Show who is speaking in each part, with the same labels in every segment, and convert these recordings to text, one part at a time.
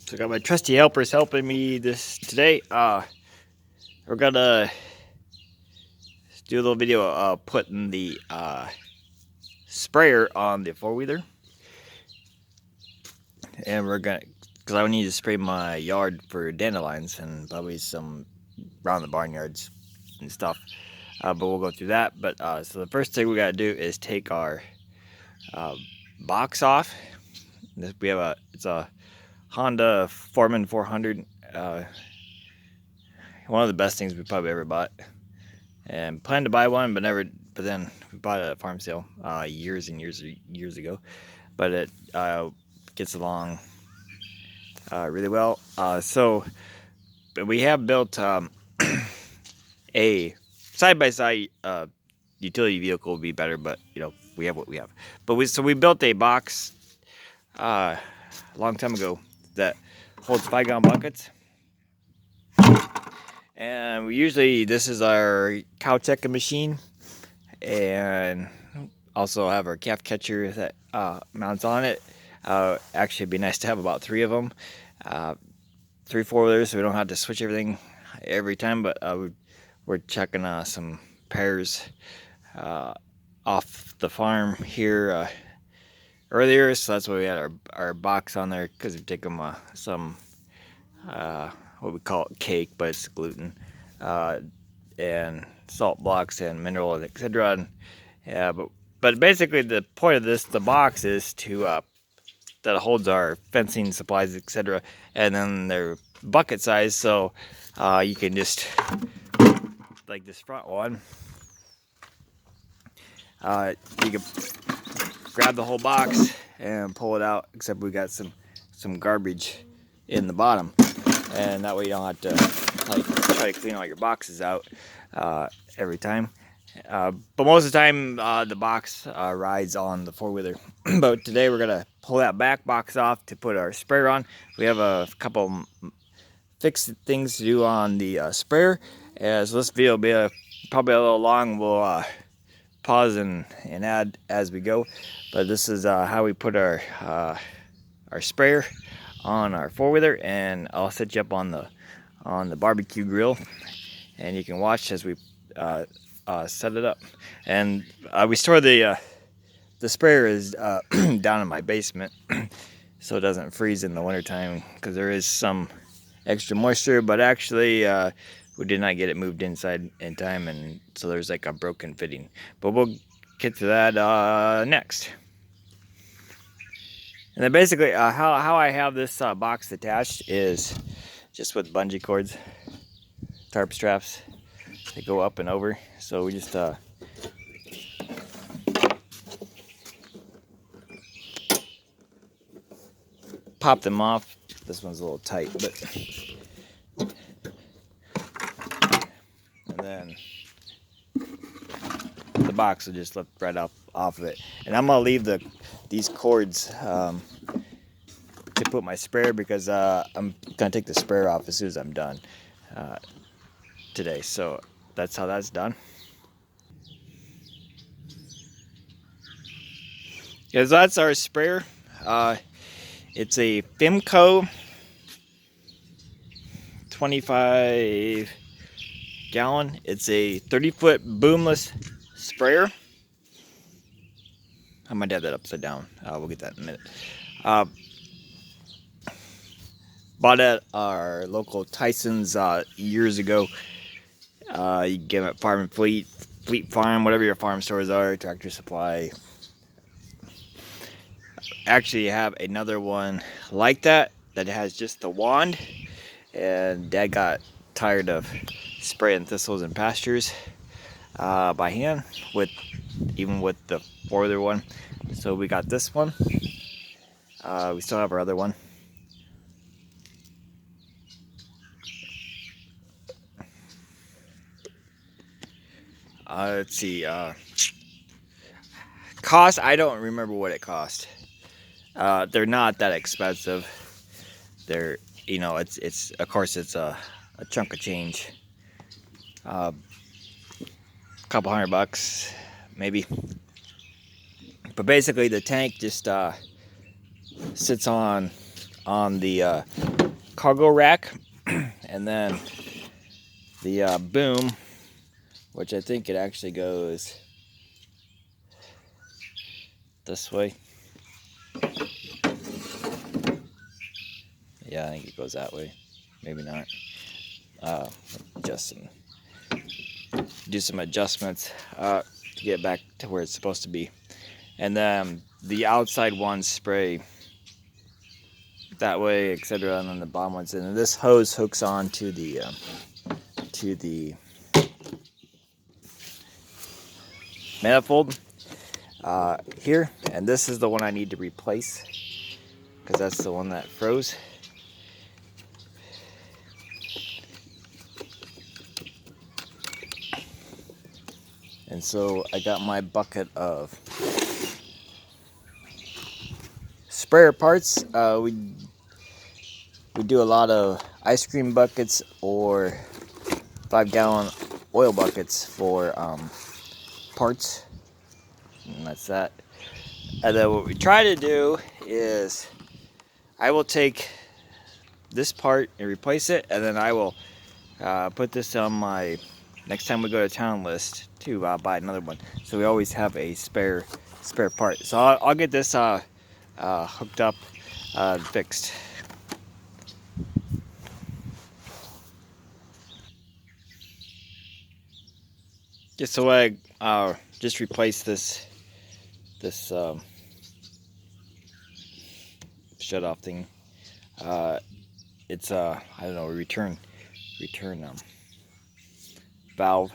Speaker 1: So I got my trusty helpers helping me this today. We're gonna do a little video of putting the sprayer on the four-wheeler, and we're gonna, because I need to spray my yard for dandelions and probably some around the barnyards and stuff. But we'll go through that. But so the first thing we gotta do is take our box off. We have it's a Honda Foreman 400. One of the best things we probably ever bought, and planned to buy one, but never. But then we bought it at a farm sale years and years ago. But it gets along really well. So we have built a side-by-side utility vehicle would be better, but you know, we have what we have. But we built a box a long time ago that holds 5-gallon buckets. And we usually, this is our cow checking machine, and also have our calf catcher that mounts on it. Actually, it'd be nice to have about 3 of them, 3 4-wheelers, so we don't have to switch everything every time. But we're checking some pears off the farm here earlier, so that's why we had our box on there, because we take them some what we call it cake, but it's gluten, and salt blocks and mineral, etc. Yeah, but basically the point of the box is to that holds our fencing supplies, etc. And then they're bucket size, so you can just, like this front one, you can grab the whole box and pull it out, except we got some garbage in the bottom, and that way you don't have to like try to clean all your boxes out every time. But most of the time the box rides on the four-wheeler. But today we're gonna pull that back box off to put our sprayer on. We have a couple fixed things to do on the sprayer, so this video will be probably a little long. We'll pause and add as we go. But this is how we put our sprayer on our four-wheeler, and I'll set you up on the barbecue grill, and you can watch as we set it up. And we store the sprayer is down in my basement, so it doesn't freeze in the wintertime, because there is some extra moisture. But actually we did not get it moved inside in time, and so there's like a broken fitting. But we'll get to that next. And then basically how I have this box attached is just with bungee cords, tarp straps. They go up and over, so we just pop them off. This one's a little tight, but and then the box will just lift right off of it. And I'm gonna leave these cords to put my sprayer, because I'm gonna take the sprayer off as soon as I'm done today. So that's how that's done. Yeah, so that's our sprayer. It's a Fimco 25 gallon. It's a 30-foot boomless sprayer. I might have that upside down. We'll get that in a minute. Bought at our local Tyson's years ago. You can get them at Farm and Fleet Farm, whatever your farm stores are, Tractor Supply. Actually have another one like that has just the wand, and Dad got tired of spraying thistles and pastures by hand, even with the four-wheeler one, so we got this one. We still have our other one. Let's see, cost, I don't remember what it cost. They're not that expensive. They're, you know, it's of course it's a chunk of change. A couple $100 maybe. But basically the tank just sits on the cargo rack, and then the boom, which I think it actually goes this way. Yeah, I think it goes that way. Maybe not. Do some adjustments to get back to where it's supposed to be. And then the outside ones spray that way, etc. And then the bottom ones in. And this hose hooks on to the manifold here, and this is the one I need to replace because that's the one that froze. And so I got my bucket of sprayer parts. We do a lot of ice cream buckets or 5-gallon oil buckets for parts, and that's that. And then what we try to do is I will take this part and replace it, and then I will put this on my next time we go to town list to buy another one. So we always have a spare part. So I'll get this hooked up, fixed. Just so I just replace this shut off thing. It's I don't know, return valve.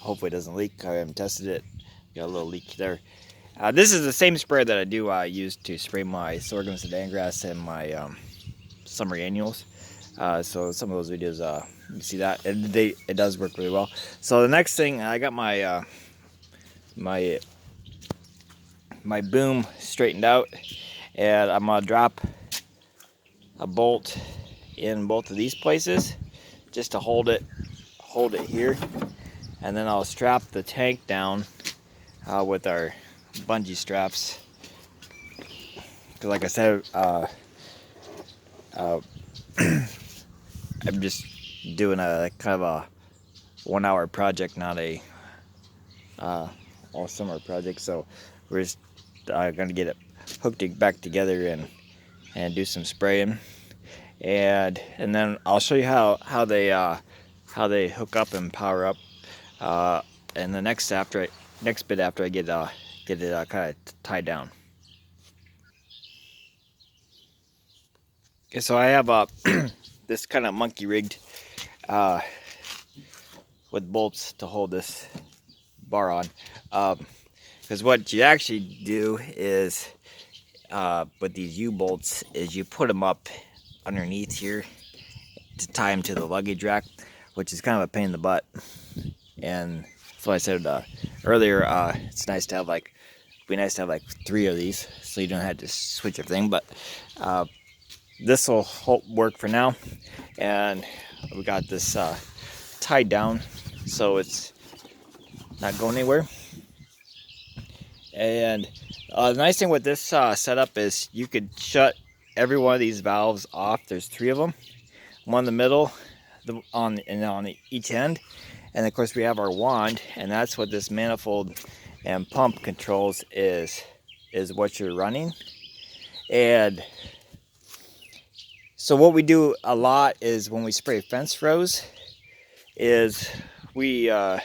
Speaker 1: Hopefully it doesn't leak. I haven't tested it. Got a little leak there. This is the same sprayer that I do use to spray my sorghum sudan grass and my summer annuals. So some of those videos, you see that it does work really well. So the next thing, I got my my boom straightened out, and I'm gonna drop a bolt in both of these places just to hold it here, and then I'll strap the tank down with our bungee straps, because like I said, I'm just doing a kind of a 1 hour project, not a all summer project. So we're just gonna get it hooked back together and do some spraying, and then I'll show you how they hook up and power up, and the next bit after I get it kind of tied down. Okay, so I have this kind of monkey rigged with bolts to hold this bar on, because what you actually do is with these U-bolts is you put them up underneath here to tie them to the luggage rack, which is kind of a pain in the butt. And so I said earlier, it's nice to have like 3 of these, so you don't have to switch everything. But this will work for now, and we got this tied down so it's not going anywhere. And the nice thing with this setup is you could shut every one of these valves off. There's 3 of them, one in the middle, on each end, and of course we have our wand, and that's what this manifold and pump controls is what you're running. And so what we do a lot is when we spray fence rows is we I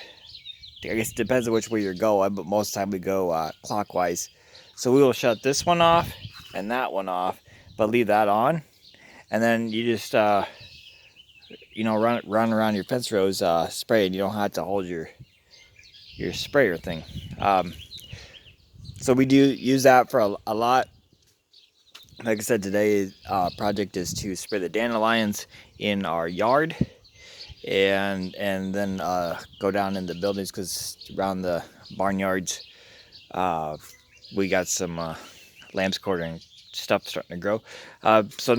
Speaker 1: guess it depends on which way you're going, but most of the time we go clockwise. So we will shut this one off and that one off, but leave that on, and then you just you know, run around your fence rows spraying. You don't have to hold your sprayer thing. So we do use that for a lot. Like I said, today's project is to spray the dandelions in our yard, and then go down in the buildings, because around the barnyards we got some lamb's quarter and stuff starting to grow. So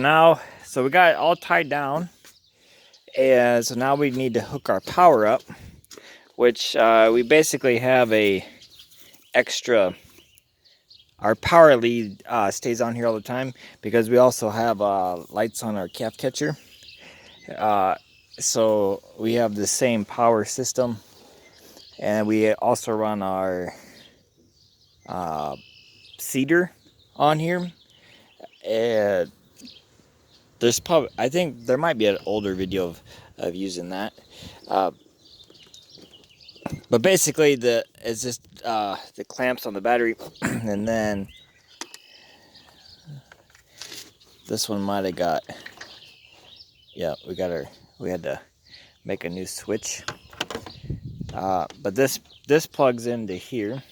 Speaker 1: we got it all tied down, and so now we need to hook our power up, which we basically have a extra our power lead stays on here all the time because we also have lights on our calf catcher. So we have the same power system, and we also run our cedar on here. And there's probably, I think there might be an older video of using that. But basically, it's just the clamps on the battery, and then this one might have got. Yeah, we had to make a new switch. But this plugs into here,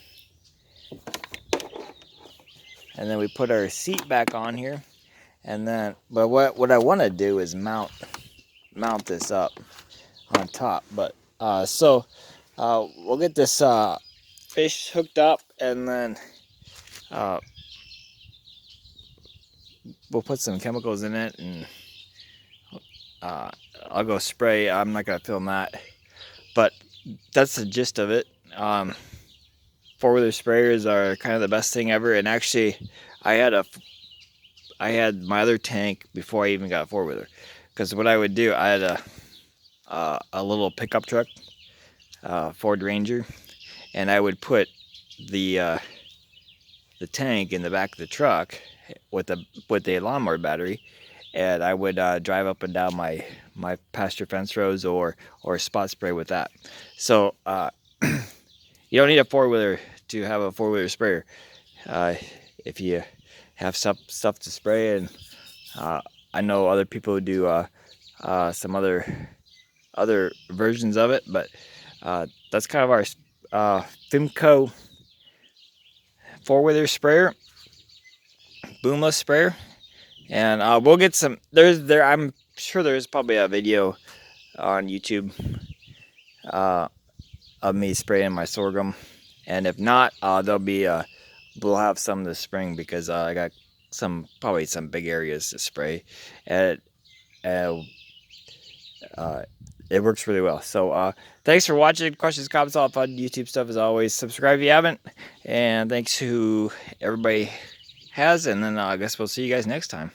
Speaker 1: and then we put our seat back on here, and then. But what I want to do is mount this up on top. But we'll get this fish hooked up, and then we'll put some chemicals in it, and I'll go spray. I'm not gonna film that, but that's the gist of it. Four-wheeler sprayers are kind of the best thing ever. And actually, I had my other tank before I even got a four-wheeler, because what I would do, I had a little pickup truck, Ford Ranger, and I would put the tank in the back of the truck with the lawnmower battery, and I would drive up and down my pasture fence rows or spot spray with that. So you don't need a four-wheeler to have a four-wheeler sprayer. If you have stuff to spray, and I know other people who do some other versions of it, but that's kind of our Fimco four-wheeler sprayer, boomless sprayer. And we'll get some. I'm sure there's probably a video on YouTube of me spraying my sorghum, and if not, there'll be we'll have some this spring, because I got probably some big areas to spray, and it works really well. So thanks for watching. Questions, comments, all fun YouTube stuff as always. Subscribe if you haven't, and thanks to everybody has, and then I guess we'll see you guys next time.